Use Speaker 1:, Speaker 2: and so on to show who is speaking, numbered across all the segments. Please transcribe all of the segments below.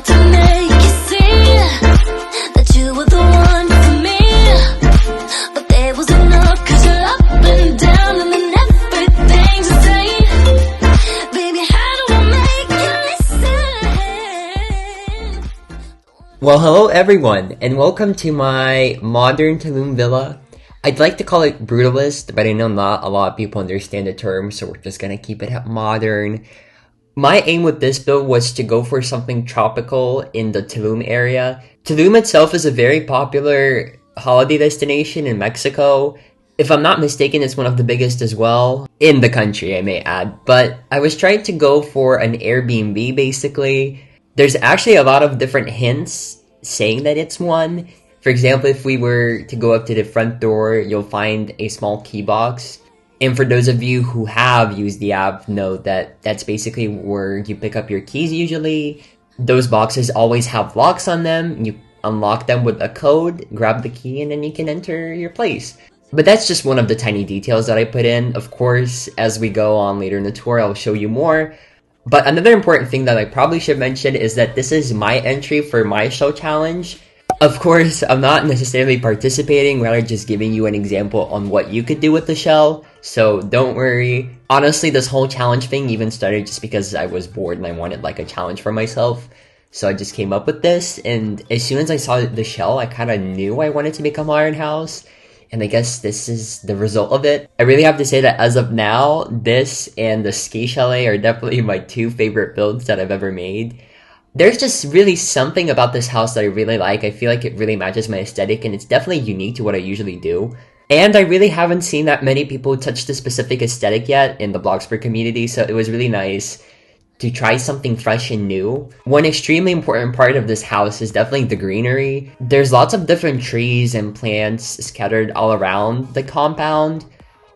Speaker 1: tried to make you see that you were the one for me, but there was enough, 'cause you're up and down and then everything's the same. Baby, how do I make you listen?
Speaker 2: Well, hello everyone, and welcome to my modern Tulum villa. I'd like to call it brutalist, but I know not a lot of people understand the term, so we're just gonna keep it modern. My aim with this build was to go for something tropical in the Tulum area. Tulum itself is a very popular holiday destination in Mexico. If I'm not mistaken, it's one of the biggest as well, in the country, I may add. But I was trying to go for an Airbnb, basically. There's actually a lot of different hints saying that it's one. For example, if we were to go up to the front door, you'll find a small key box. And for those of you who have used the app, know that that's basically where you pick up your keys usually. Those boxes always have locks on them. You unlock them with a code, grab the key, and then you can enter your place. But that's just one of the tiny details that I put in. Of course, as we go on later in the tour, I'll show you more. But another important thing that I probably should mention is that this is my entry for my shell challenge. Of course, I'm not necessarily participating, rather just giving you an example on what you could do with the shell, so don't worry. Honestly, this whole challenge thing even started just because I was bored and I wanted like a challenge for myself. So I just came up with this, and as soon as I saw the shell, I kind of knew I wanted to make a modern house, and I guess this is the result of it. I really have to say that as of now, this and the ski chalet are definitely my two favorite builds that I've ever made. There's just really something about this house that I really like. I feel like it really matches my aesthetic, and it's definitely unique to what I usually do. And I really haven't seen that many people touch this specific aesthetic yet in the Bloxburg community, so it was really nice to try something fresh and new. One extremely important part of this house is definitely the greenery. There's lots of different trees and plants scattered all around the compound.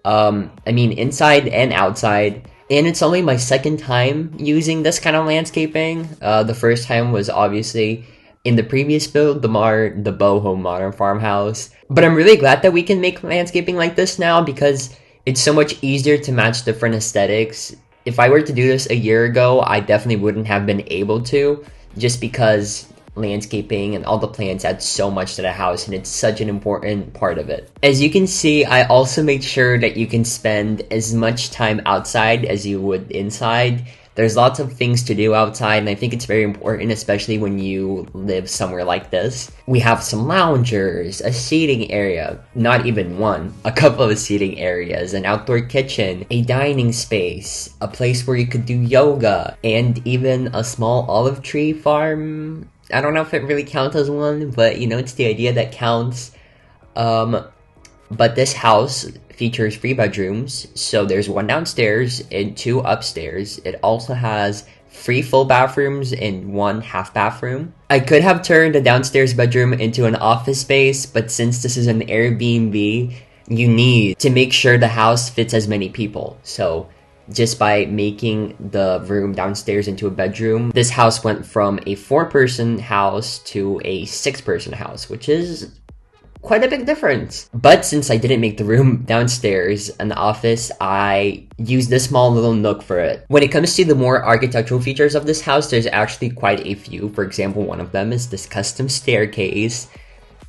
Speaker 2: Inside and outside. And it's only my second time using this kind of landscaping. The first time was obviously in the previous build, the boho modern farmhouse. But I'm really glad that we can make landscaping like this now, because it's so much easier to match different aesthetics. If I were to do this a year ago, I definitely wouldn't have been able to, just because landscaping and all the plants add so much to the house, and it's such an important part of it. As you can see, I also made sure that you can spend as much time outside as you would inside. There's lots of things to do outside, and I think it's very important, especially when you live somewhere like this. We have some loungers, a seating area, not even one, a couple of seating areas, an outdoor kitchen, a dining space, a place where you could do yoga, and even a small olive tree farm. I don't know if it really counts as one, but it's the idea that counts. But this house features 3 bedrooms, so there's 1 downstairs and 2 upstairs. It also has 3 full bathrooms and 1 half bathroom. I could have turned a downstairs bedroom into an office space, but since this is an Airbnb, you need to make sure the house fits as many people. So just by making the room downstairs into a bedroom, this house went from a 4-person house to a 6-person house, which is quite a big difference. But since I didn't make the room downstairs an office, I used this small little nook for it. When it comes to the more architectural features of this house, there's actually quite a few. For example, one of them is this custom staircase.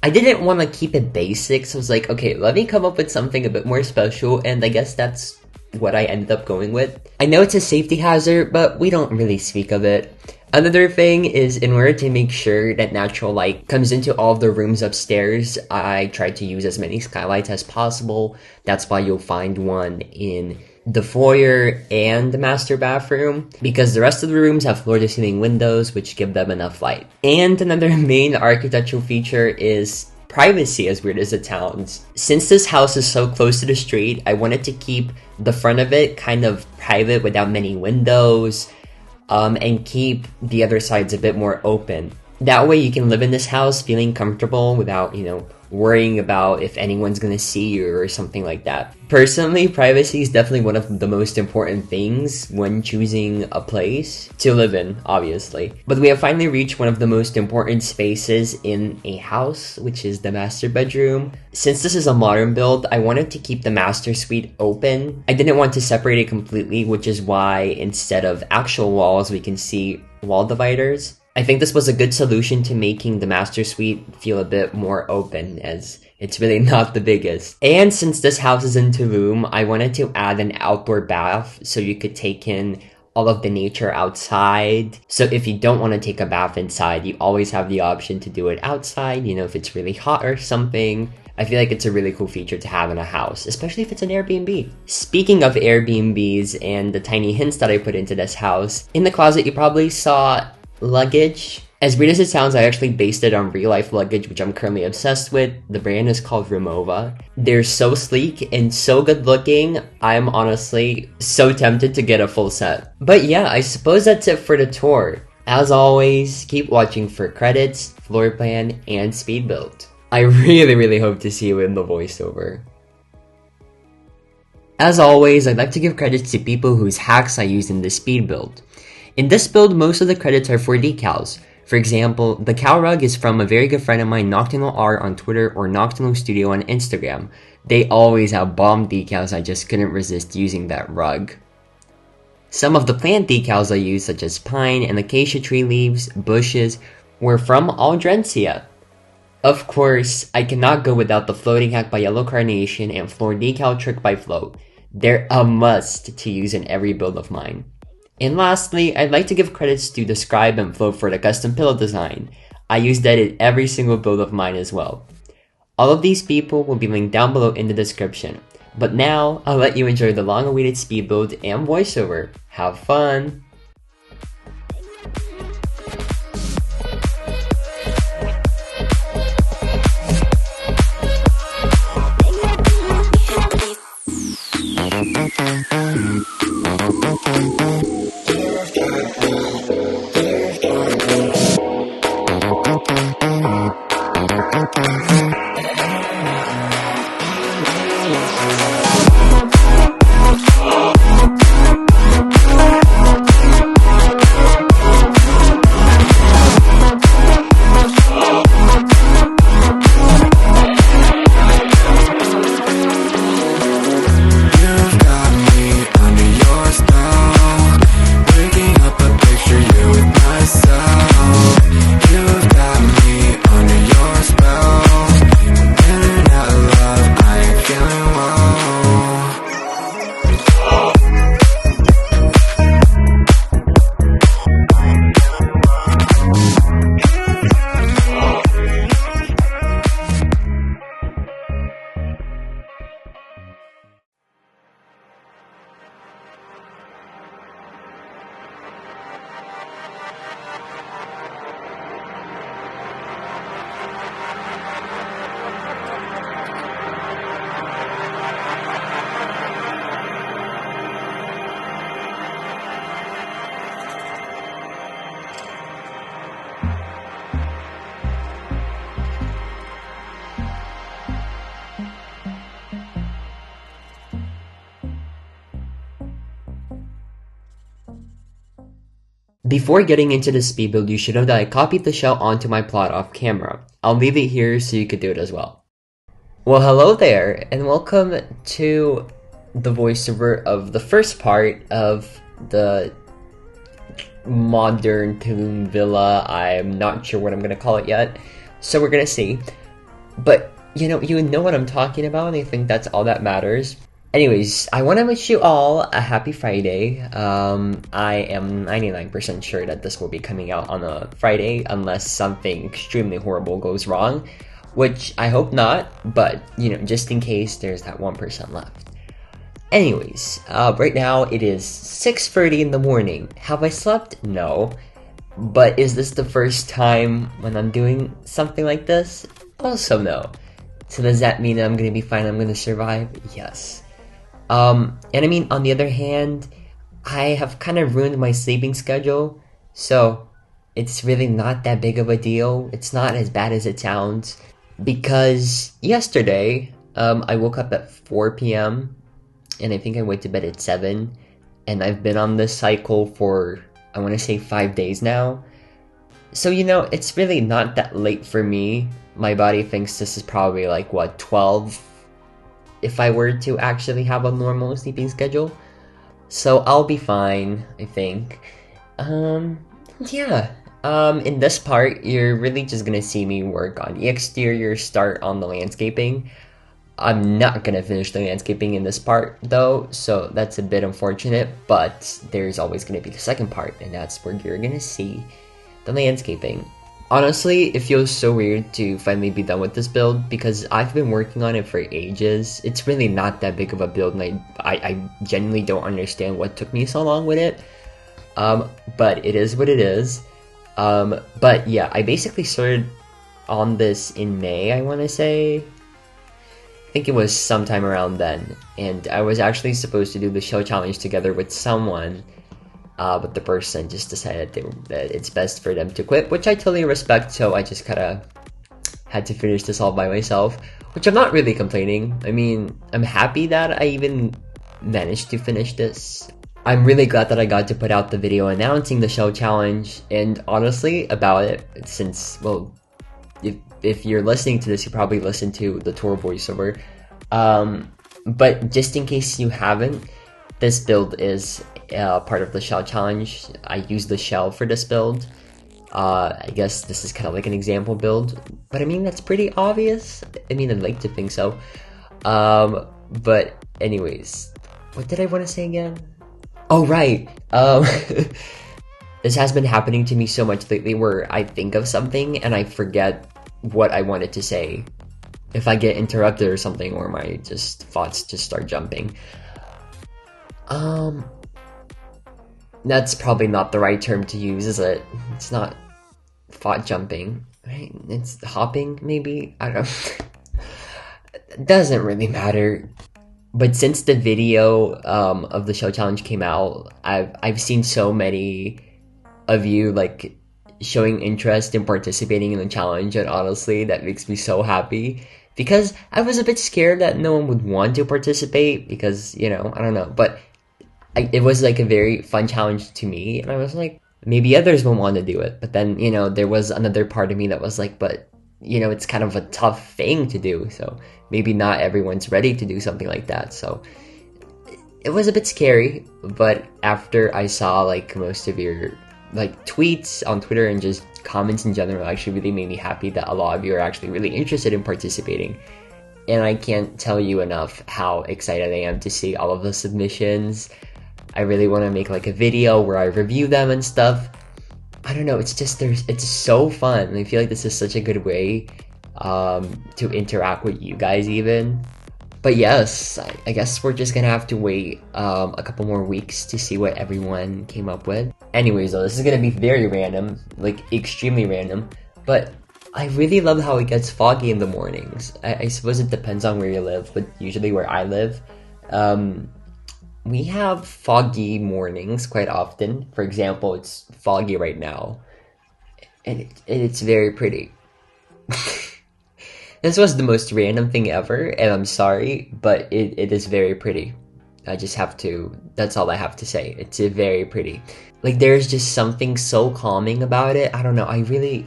Speaker 2: I didn't want to keep it basic, so I was like, okay, let me come up with something a bit more special, and I guess that's what I ended up going with. I know it's a safety hazard, but we don't really speak of it. Another thing is, in order to make sure that natural light comes into all of the rooms upstairs, I tried to use as many skylights as possible. That's why you'll find one in the foyer and the master bathroom, because the rest of the rooms have floor-to-ceiling windows, which give them enough light. And another main architectural feature is privacy, as weird as it sounds. Since this house is so close to the street, I wanted to keep the front of it kind of private without many windows, and keep the other sides a bit more open. That way you can live in this house feeling comfortable without, worrying about if anyone's gonna see you or something like that. Personally, privacy is definitely one of the most important things when choosing a place to live in, obviously. But we have finally reached one of the most important spaces in a house, which is the master bedroom. Since this is a modern build, I wanted to keep the master suite open. I didn't want to separate it completely, which is why instead of actual walls, we can see wall dividers. I think this was a good solution to making the master suite feel a bit more open, as it's really not the biggest. And since this house is in Tulum, I wanted to add an outdoor bath so you could take in all of the nature outside. So if you don't want to take a bath inside, you always have the option to do it outside, you know, if it's really hot or something. I feel like it's a really cool feature to have in a house, especially if it's an Airbnb. Speaking of Airbnbs and the tiny hints that I put into this house, in the closet you probably saw luggage. As weird as it sounds, I actually based it on real life luggage, which I'm currently obsessed with. The brand is called Remova. They're so sleek and so good looking, I'm honestly so tempted to get a full set. But yeah, I suppose that's it for the tour. As always, keep watching for credits, floor plan, and speed build. I really hope to see you in the voiceover. As always, I'd like to give credits to people whose hacks I used in this speed build. In this build, most of the credits are for decals. For example, the cow rug is from a very good friend of mine, Noctunal Art on Twitter or Noktunalstudio on Instagram. They always have bomb decals, I just couldn't resist using that rug. Some of the plant decals I used, such as pine and acacia tree leaves, bushes, were from Aldrensia. Of course, I cannot go without the floating hack by Yellow Carnation and floor decal trick by Float. They're a must to use in every build of mine. And lastly, I'd like to give credits to the Scribe and Float for the custom pillow design. I use that in every single build of mine as well. All of these people will be linked down below in the description. But now, I'll let you enjoy the long-awaited speed build and voiceover. Have fun! Before getting into the speed build, you should know that I copied the shell onto my plot off camera. I'll leave it here so you could do it as well. Well, hello there, and welcome to the voiceover of the first part of the modern Tulum villa. I'm not sure what I'm gonna call it yet, so we're gonna see. But, you know what I'm talking about, and I think that's all that matters. Anyways, I want to wish you all a happy Friday. I am 99% sure that this will be coming out on a Friday unless something extremely horrible goes wrong, which I hope not, but, just in case there's that 1% left. Anyways, right now it is 6:30 in the morning. Have I slept? No. But is this the first time when I'm doing something like this? Also no. So does that mean that I'm gonna be fine, I'm gonna survive? Yes. And I mean, on the other hand, I have kind of ruined my sleeping schedule, so it's really not that big of a deal. It's not as bad as it sounds, because yesterday, I woke up at 4 p.m., and I think I went to bed at 7, and I've been on this cycle for, I want to say 5 days now. So, it's really not that late for me. My body thinks this is probably like, 12? If I were to actually have a normal sleeping schedule. So I'll be fine, I think. Yeah. In this part, you're really just gonna see me work on the exterior, start on the landscaping. I'm not gonna finish the landscaping in this part though, so that's a bit unfortunate, but there's always gonna be the second part, and that's where you're gonna see the landscaping. Honestly, it feels so weird to finally be done with this build because I've been working on it for ages. It's really not that big of a build, and I genuinely don't understand what took me so long with it. But it is what it is. But yeah, I basically started on this in May, I want to say. I think it was sometime around then, and I was actually supposed to do the show challenge together with someone, but the person just decided that it's best for them to quit, which I totally respect, so I just kind of had to finish this all by myself, which I'm not really complaining. I mean, I'm happy that I even managed to finish this. I'm really glad that I got to put out the video announcing the show challenge, and honestly, about it, since, well, if you're listening to this, you probably listened to the tour voiceover. But just in case you haven't, this build is part of the shell challenge. I used the shell for this build. I guess this is kind of like an example build, but I mean, that's pretty obvious. I mean, I'd like to think so. But anyways, what did I want to say again? Oh, right. This has been happening to me so much lately where I think of something and I forget what I wanted to say. If I get interrupted or something, or my thoughts just start jumping. That's probably not the right term to use, is it? It's not thought jumping, right? It's hopping, maybe? I don't know. It doesn't really matter. But since the video of the show challenge came out, I've seen so many of you like showing interest in participating in the challenge, and honestly, that makes me so happy. Because I was a bit scared that no one would want to participate because, you know, I don't know. But it was like a very fun challenge to me, and I was like, maybe others will want to do it. But then, you know, there was another part of me that was like, but, you know, it's kind of a tough thing to do, so maybe not everyone's ready to do something like that. So it was a bit scary, but after I saw like most of your like tweets on Twitter and just comments in general, actually really made me happy that a lot of you are actually really interested in participating. And I can't tell you enough how excited I am to see all of the submissions. I really want to make like a video where I review them and stuff. I don't know, it's so fun. I feel like this is such a good way to interact with you guys even. But yes, I guess we're just gonna have to wait a couple more weeks to see what everyone came up with. Anyways though, this is gonna be very random, like extremely random, but I really love how it gets foggy in the mornings. I suppose it depends on where you live, but usually where I live, we have foggy mornings quite often. For example, it's foggy right now, and it's very pretty. This was the most random thing ever, and I'm sorry, but it is very pretty. I just have to, that's all I have to say. It's very pretty. Like, there's just something so calming about it. I don't know, I really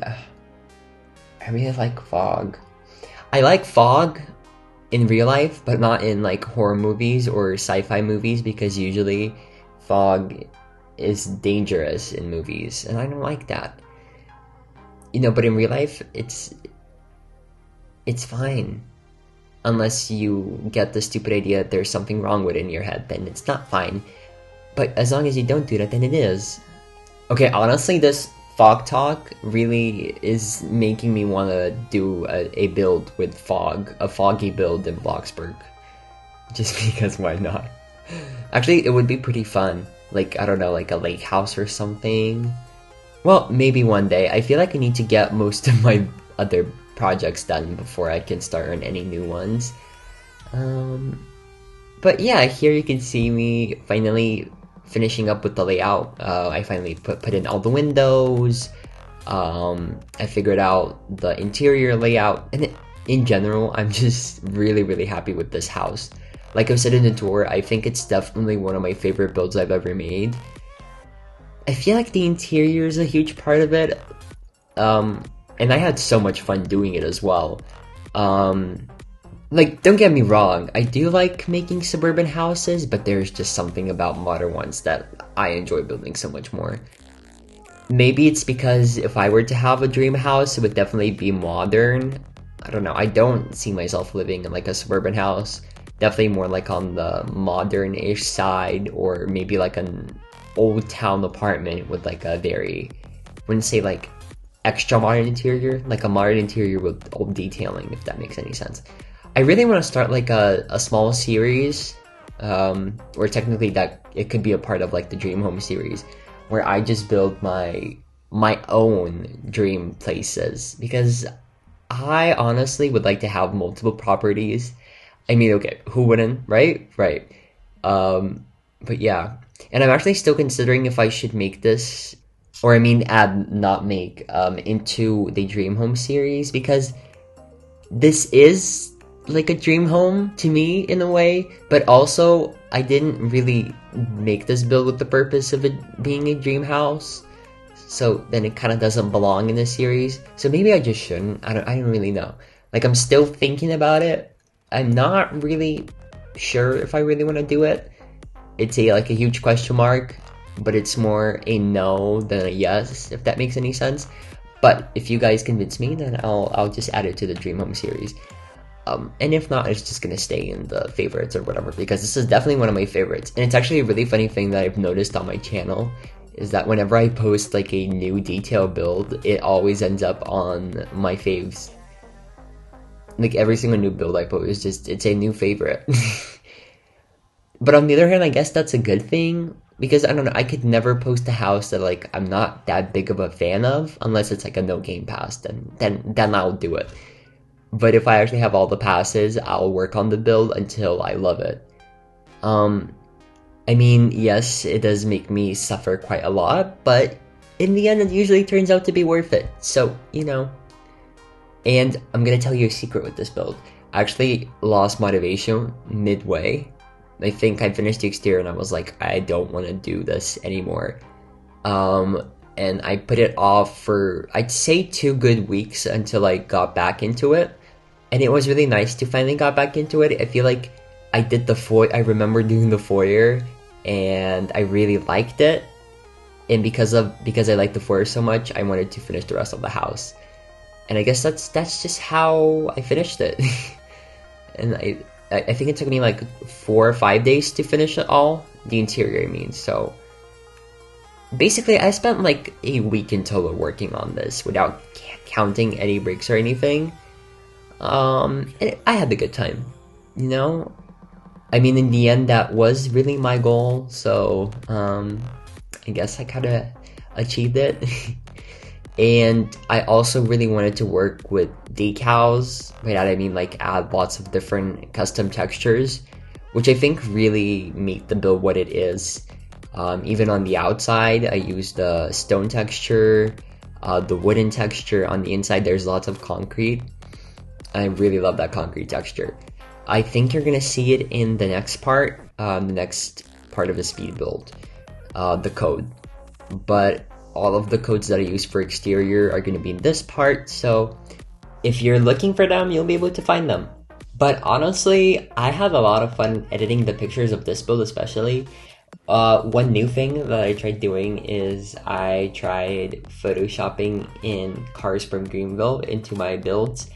Speaker 2: like fog. I like fog in real life, but not in like horror movies or sci-fi movies, because usually fog is dangerous in movies, and I don't like that. You know, but in real life, it's fine. Unless you get the stupid idea that there's something wrong with it in your head, then it's not fine. But as long as you don't do that, then it is. Okay, honestly, this fog talk really is making me want to do a build with fog, a foggy build in Bloxburg. Just because, why not? Actually, it would be pretty fun. Like, I don't know, like a lake house or something. Well, maybe one day. I feel like I need to get most of my other projects done before I can start on any new ones. But yeah, here you can see me finally finishing up with the layout. I finally put in all the windows. I figured out the interior layout, and in general, I'm just really happy with this house. Like I've said in the tour, I think it's definitely one of my favorite builds I've ever made. I feel like the interior is a huge part of it. And I had so much fun doing it as well. Like, don't get me wrong, I do like making suburban houses, but there's just something about modern ones that I enjoy building so much more. Maybe it's because if I were to have a dream house, it would definitely be modern. I don't know. I don't see myself living in like a suburban house. Definitely more like on the modern-ish side, or maybe like an old town apartment with like a very, wouldn't say like extra modern interior, like a modern interior with old detailing, if that makes any sense. I really want to start like a small series, or technically that it could be a part of like the Dream Home series, where I just build my own dream places, because I honestly would like to have multiple properties. I mean, okay, who wouldn't, right? Right. But yeah, and I'm actually still considering if I should make this, or I mean, add, not make, into the Dream Home series, because this is like a dream home to me in a way, but also I didn't really make this build with the purpose of it being a dream house. So then it kind of doesn't belong in this series. So maybe I just shouldn't. I don't really know. Like, I'm still thinking about it. I'm not really sure if I really want to do it. It's a huge question mark, but it's more a no than a yes, if that makes any sense. But if you guys convince me, then I'll just add it to the Dream Home series. And if not, it's just gonna stay in the favorites or whatever, because this is definitely one of my favorites. And it's actually a really funny thing that I've noticed on my channel, is that whenever I post like a new detail build, it always ends up on my faves. Like every single new build I post, it's a new favorite. But on the other hand, I guess that's a good thing, because I don't know, I could never post a house that like I'm not that big of a fan of, unless it's like a no game pass, then I'll do it. But if I actually have all the passes, I'll work on the build until I love it. I mean, yes, it does make me suffer quite a lot, but in the end, it usually turns out to be worth it. So, you know. And I'm gonna tell you a secret with this build. I actually lost motivation midway. I think I finished the exterior and I was like, I don't want to do this anymore. And I put it off for, I'd say, 2 good weeks until I got back into it. And it was really nice to finally got back into it. I feel like I did I remember doing the foyer, and I really liked it. And because I liked the foyer so much, I wanted to finish the rest of the house. And I guess that's just how I finished it. And I think it took me like 4 or 5 days to finish it all. The interior, I mean. So basically, I spent like a week in total working on this without counting any breaks or anything. And I had a good time, you know? I mean, in the end, that was really my goal, so, I guess I kind of achieved it. And I also really wanted to work with decals. By that I mean like add lots of different custom textures, which I think really make the build what it is. Even on the outside, I used the stone texture, the wooden texture. On the inside, there's lots of concrete. I really love that concrete texture. I think you're gonna see it in the next part, of the speed build, the code. But all of the codes that I use for exterior are gonna be in this part, so if you're looking for them, you'll be able to find them. But honestly, I had a lot of fun editing the pictures of this build, especially. One new thing that I tried doing is I tried photoshopping in cars from Greenville into my builds.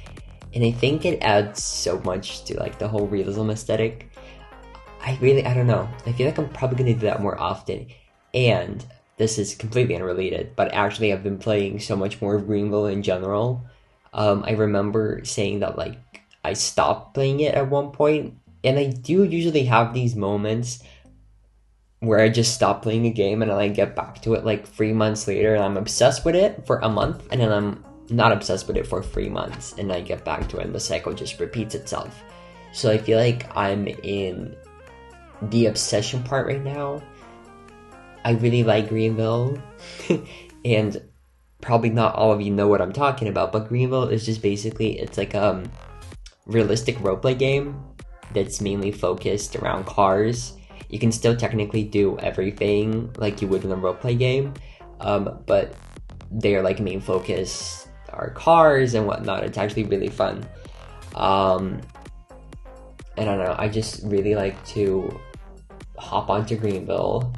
Speaker 2: And I think it adds so much to like the whole realism aesthetic. I don't know. I feel like I'm probably gonna do that more often. And this is completely unrelated, but actually I've been playing so much more of Greenville in general. I remember saying that like I stopped playing it at one point, and I do usually have these moments where I just stop playing a game and then I get back to it like 3 months later, and I'm obsessed with it for a month, and then I'm not obsessed with it for 3 months, and I get back to it, and the cycle just repeats itself. So I feel like I'm in the obsession part right now. I really like Greenville, and probably not all of you know what I'm talking about, but Greenville is just basically, it's like a realistic roleplay game that's mainly focused around cars. You can still technically do everything like you would in a roleplay game, but their like main focus are cars and whatnot. It's actually really fun. And I don't know, I just really like to hop onto Greenville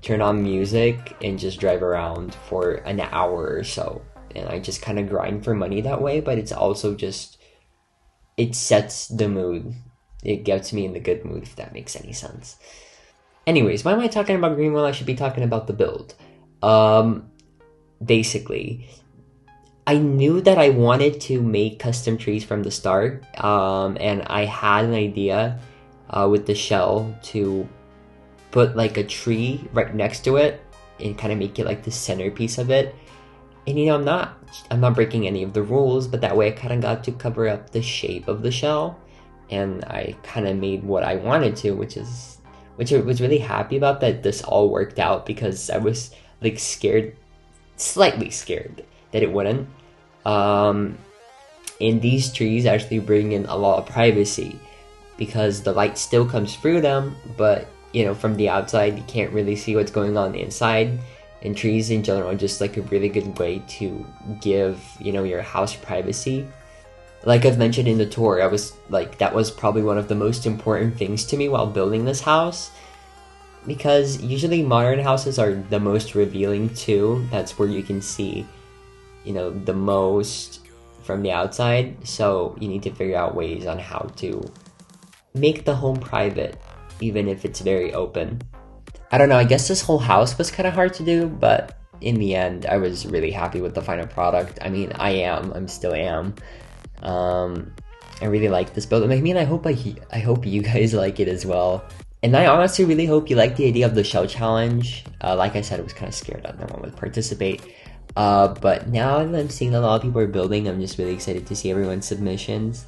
Speaker 2: turn on music and just drive around for an hour or so. And I just kind of grind for money that way, but it's also just, it sets the mood. It gets me in the good mood, if that makes any sense. Anyways, why am I talking about Greenwell? I should be talking about the build. Basically, I knew that I wanted to make custom trees from the start, and I had an idea with the shell to put like a tree right next to it and kind of make it like the centerpiece of it. And I'm not breaking any of the rules, but that way I kind of got to cover up the shape of the shell, and I kind of made what I wanted to, which I was really happy about that this all worked out, because I was like slightly scared that it wouldn't. And these trees actually bring in a lot of privacy, because the light still comes through them, but from the outside you can't really see what's going on inside. And trees in general are just like a really good way to give your house privacy. Like I've mentioned in the tour, that was probably one of the most important things to me while building this house, because usually modern houses are the most revealing too. That's where you can see the most from the outside. So you need to figure out ways on how to make the home private, even if it's very open. I don't know, I guess this whole house was kind of hard to do, but in the end I was really happy with the final product. I mean, I still am. I really like this build. I mean, I hope you guys like it as well. And I honestly really hope you like the idea of the shell challenge. Like I said, I was kind of scared that no one would participate. But now that I'm seeing a lot of people are building, I'm just really excited to see everyone's submissions.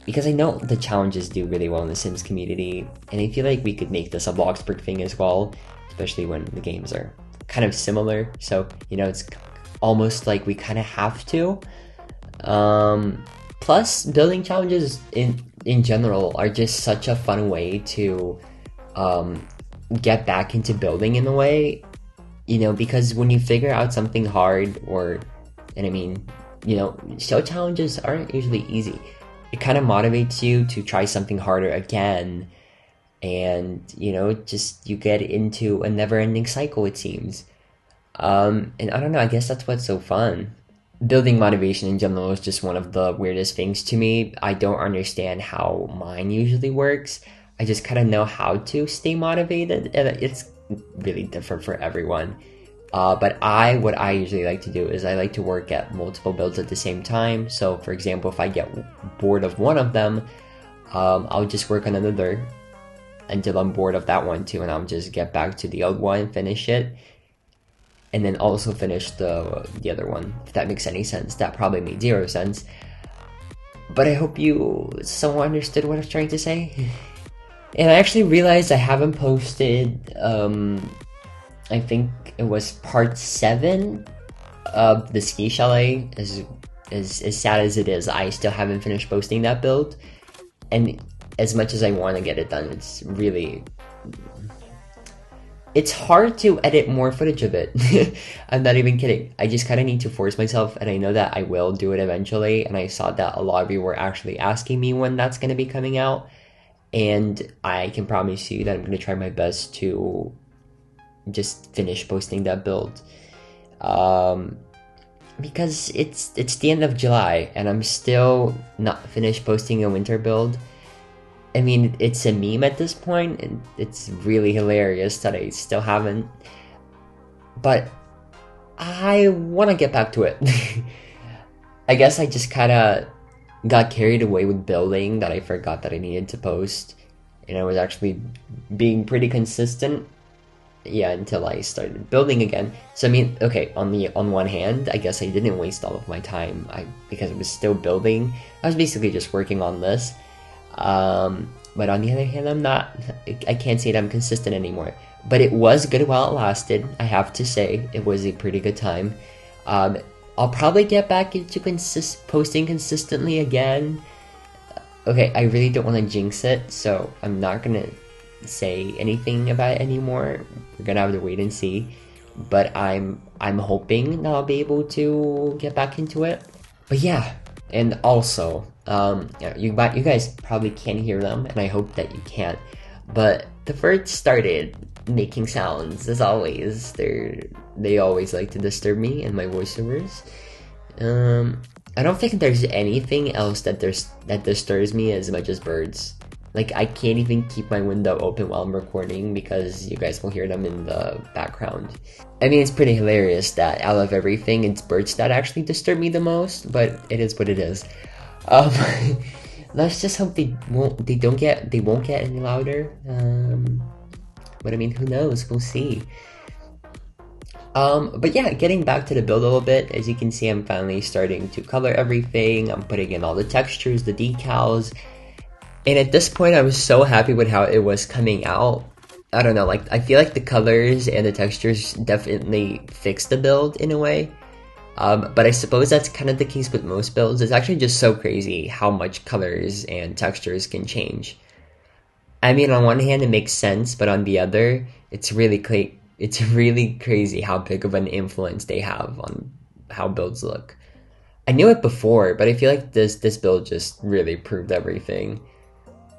Speaker 2: Because I know the challenges do really well in the Sims community, and I feel like we could make this a Bloxburg thing as well, especially when the games are kind of similar. So, it's almost like we kind of have to. Plus, building challenges in general are just such a fun way to get back into building in a way, because when you figure out something hard, shell challenges aren't usually easy. It kind of motivates you to try something harder again, and just you get into a never-ending cycle, it seems. And I don't know, I guess that's what's so fun. Building motivation in general is just one of the weirdest things to me. I don't understand how mine usually works. I just kind of know how to stay motivated, and it's really different for everyone. But what I usually like to do is I like to work at multiple builds at the same time. So for example, if I get bored of one of them, I'll just work on another until I'm bored of that one too, and I'll just get back to the old one, finish it, and then also finish the other one, if that makes any sense. That probably made zero sense, but I hope you somewhat understood what I was trying to say. And I actually realized I haven't posted, I think it was part 7 of the ski chalet. As sad as it is, I still haven't finished posting that build, and as much as I want to get it done, it's hard to edit more footage of it. I'm not even kidding. I just kind of need to force myself, and I know that I will do it eventually, and I saw that a lot of you were actually asking me when that's going to be coming out, and I can promise you that I'm going to try my best to just finish posting that build. Because it's the end of July, and I'm still not finished posting a winter build. I mean, it's a meme at this point, and it's really hilarious that I still haven't. But I want to get back to it. I guess I just kind of got carried away with building that I forgot that I needed to post. And I was actually being pretty consistent, until I started building again. So I mean, okay, on one hand, I guess I didn't waste all of my time because I was still building. I was basically just working on this. But on the other hand, I can't say that I'm consistent anymore. But it was good while it lasted. I have to say, it was a pretty good time. I'll probably get back into posting consistently again. Okay, I really don't want to jinx it, so I'm not gonna say anything about it anymore. We're gonna have to wait and see. But I'm hoping that I'll be able to get back into it. But yeah, and also, you guys probably can't hear them, and I hope that you can't. But the birds started making sounds as always. They always like to disturb me and my voiceovers. I don't think there's anything else that disturbs me as much as birds. Like, I can't even keep my window open while I'm recording because you guys will hear them in the background. I mean, it's pretty hilarious that out of everything, it's birds that actually disturb me the most, but it is what it is. Let's just hope they won't get any louder. But I mean, who knows? We'll see. But yeah, getting back to the build a little bit, as you can see, I'm finally starting to color everything. I'm putting in all the textures, the decals, and at this point, I was so happy with how it was coming out. I don't know, like, I feel like the colors and the textures definitely fixed the build in a way. But I suppose that's kind of the case with most builds. It's actually just so crazy how much colors and textures can change. I mean, on one hand, it makes sense, but on the other, it's really crazy how big of an influence they have on how builds look. I knew it before, but I feel like this build just really proved everything.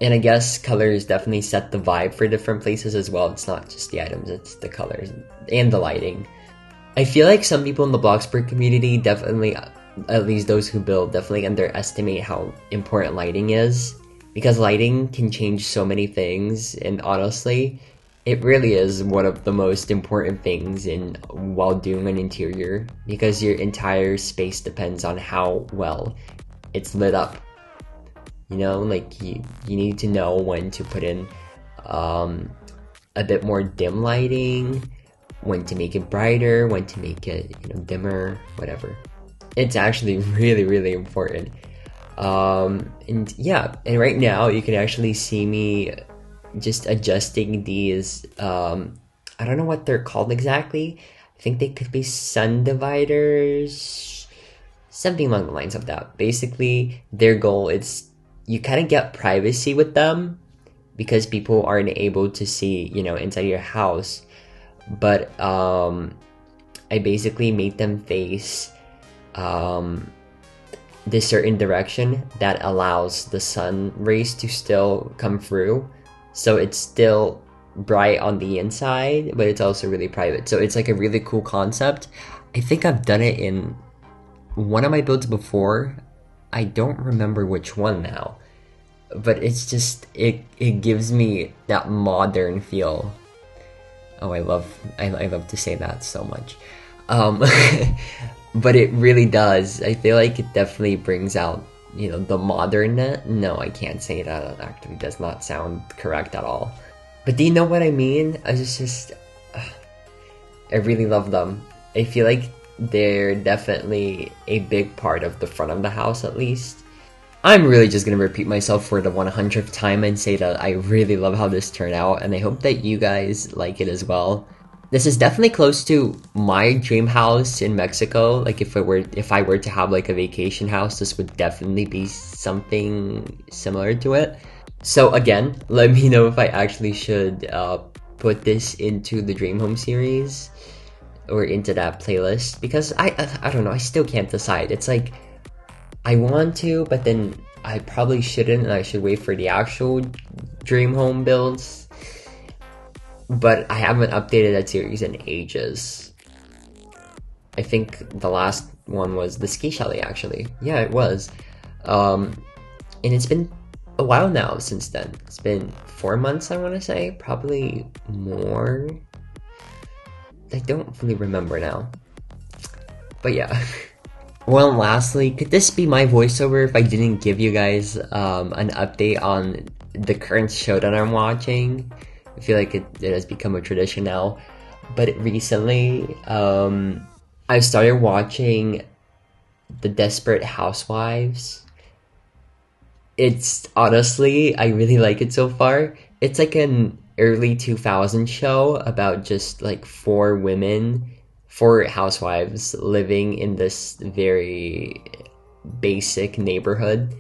Speaker 2: And I guess colors definitely set the vibe for different places as well. It's not just the items, it's the colors and the lighting. I feel like some people in the Bloxburg community definitely, at least those who build, definitely underestimate how important lighting is. Because lighting can change so many things, and honestly, it really is one of the most important things while doing an interior, because your entire space depends on how well it's lit up. You know, like you need to know when to put in a bit more dim lighting, when to make it brighter, when to make it, you know, dimmer, whatever. It's actually really, really important. And yeah, and right now you can actually see me just adjusting these, I don't know what they're called exactly. I think they could be sun dividers, something along the lines of that. Basically, their goal is you kind of get privacy with them because people aren't able to see, you know, inside your house. But I basically made them face this certain direction that allows the sun rays to still come through. So it's still bright on the inside, but it's also really private. So it's like a really cool concept. I think I've done it in one of my builds before. I don't remember which one now, but it's just, it gives me that modern feel. Oh, I love to say that so much. But it really does. I feel like it definitely brings out, you know, the modern. No, I can't say that. It actually does not sound correct at all. But do you know what I mean? I really love them. I feel like they're definitely a big part of the front of the house, at least. I'm really just gonna repeat myself for the 100th time and say that I really love how this turned out, and I hope that you guys like it as well. This is definitely close to my dream house in Mexico. Like, if I were to have like a vacation house, this would definitely be something similar to it. So again, let me know if I actually should put this into the Dream Home series or into that playlist, because I don't know, I still can't decide. It's like, I want to, but then I probably shouldn't, and I should wait for the actual Dream Home builds. But I haven't updated that series in ages. I think the last one was the ski chalet, actually. Yeah, it was. And it's been a while now since then. It's been 4 months, I want to say. Probably more. I don't really remember now. But yeah. Well, lastly, could this be my voiceover if I didn't give you guys an update on the current show that I'm watching? I feel like it has become a tradition now. But recently, I started watching The Desperate Housewives. It's honestly, I really like it so far. It's like an early 2000s show about just like four housewives living in this very basic neighborhood.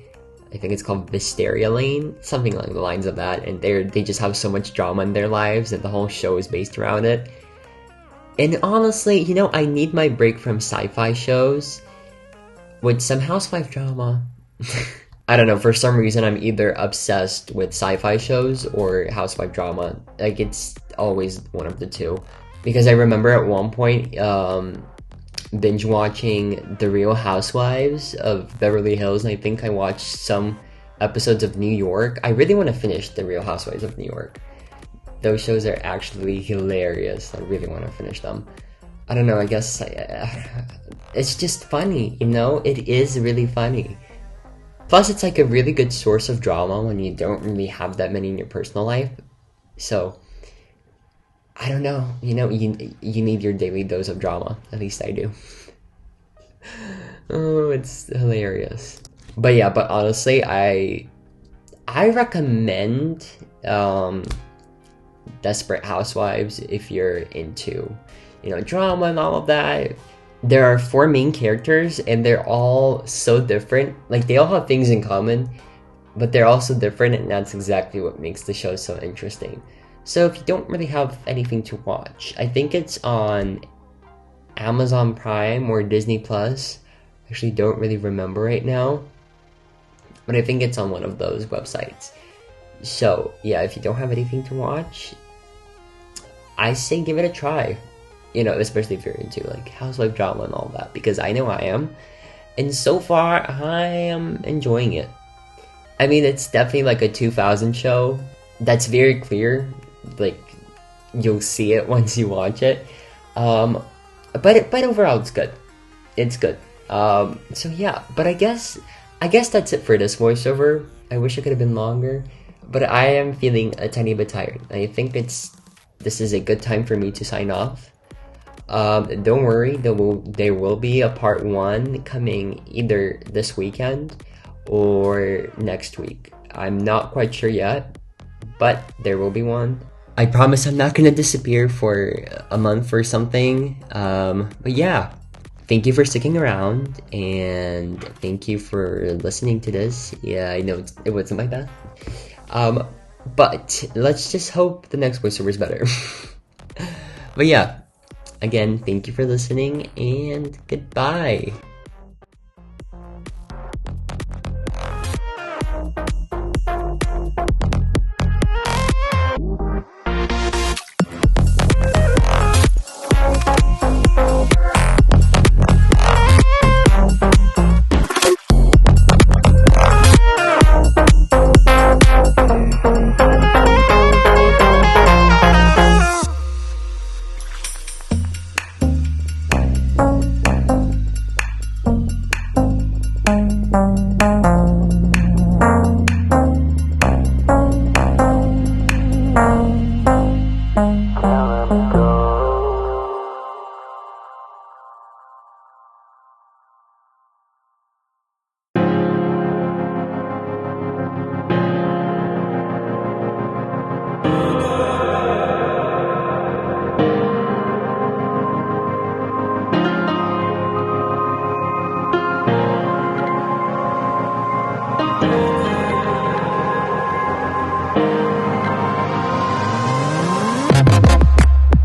Speaker 2: I think it's called Wisteria Lane, something along the lines of that. And they just have so much drama in their lives, and the whole show is based around it. And honestly, you know, I need my break from sci-fi shows with some housewife drama. I don't know, for some reason I'm either obsessed with sci-fi shows or housewife drama. Like, it's always one of the two. Because I remember at one point binge watching The Real Housewives of Beverly Hills, and I think I watched some episodes of New York. I really want to finish The Real Housewives of New York. Those shows are actually hilarious. I really want to finish them. I don't know, I guess it's just funny, you know? It is really funny. Plus, it's like a really good source of drama when you don't really have that many in your personal life. So, I don't know, you know, you need your daily dose of drama. At least I do. Oh, it's hilarious. But yeah, but honestly, I recommend Desperate Housewives if you're into, you know, drama and all of that. There are 4 main characters and they're all so different. Like, they all have things in common, but they're also different, and that's exactly what makes the show so interesting. So if you don't really have anything to watch, I think it's on Amazon Prime or Disney Plus. I actually don't really remember right now, but I think it's on one of those websites. So yeah, if you don't have anything to watch, I say give it a try. You know, especially if you're into like housewife drama and all that, because I know I am. And so far, I am enjoying it. I mean, it's definitely like a 2000 show. That's very clear. Like, you'll see it once you watch it. But overall, it's good. It's good. So yeah, but I guess that's it for this voiceover. I wish it could have been longer, but I am feeling a tiny bit tired. I think this is a good time for me to sign off. Don't worry, there will be a part 1 coming either this weekend or next week. I'm not quite sure yet, but there will be one. I promise I'm not gonna disappear for a month or something. But yeah, thank you for sticking around, and thank you for listening to this. Yeah, I know it wasn't like that. But let's just hope the next voiceover is better. But yeah, again, thank you for listening, and goodbye.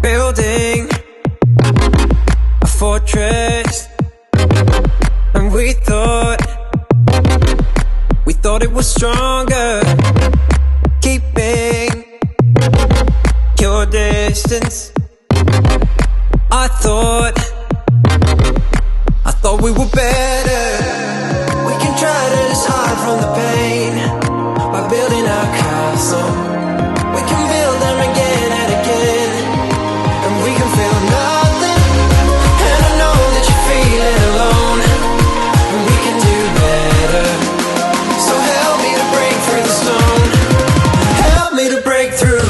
Speaker 3: Building a fortress, and we thought it was stronger, keeping your distance. I thought we were better. We can try to just hide from the pain by building our castle. We can build them again and again, and we can feel nothing. And I know that you're feeling alone, and we can do better. So help me to break through the stone. Help me to break through.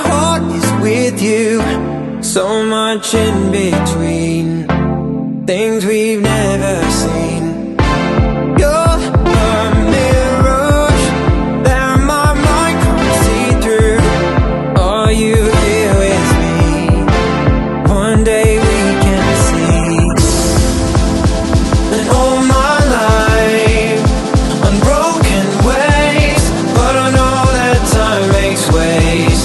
Speaker 3: heart is with you. So much in between, things we've never seen. You're a mirage that my mind can't see through. Are you here with me? One day we can see. And all my life, unbroken ways, but I know that time makes ways.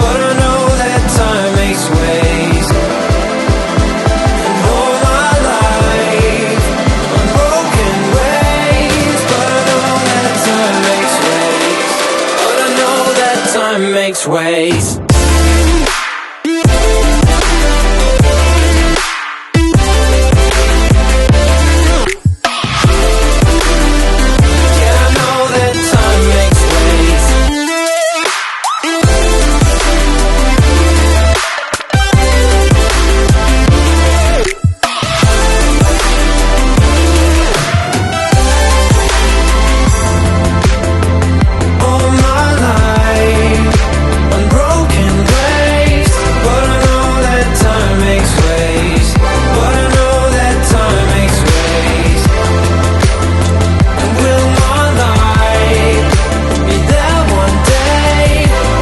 Speaker 3: But I know that time makes ways. And all my life, unbroken ways, but I know that time makes ways. But I know that time makes ways. Yeah, I know that time makes ways. All my life, unbroken ways, but I know that time makes ways. But I know that time makes ways. And will my life be there one day?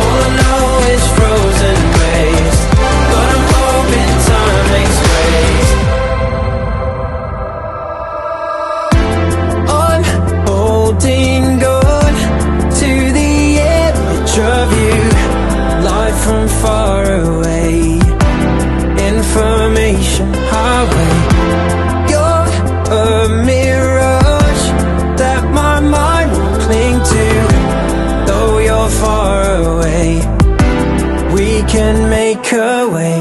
Speaker 3: All I know is frozen waves, but I'm hoping time makes ways. I'm holding on to the image of you, live from far away, information highway. You're a mirage that my mind will cling to. Though you're far away, we can make a way.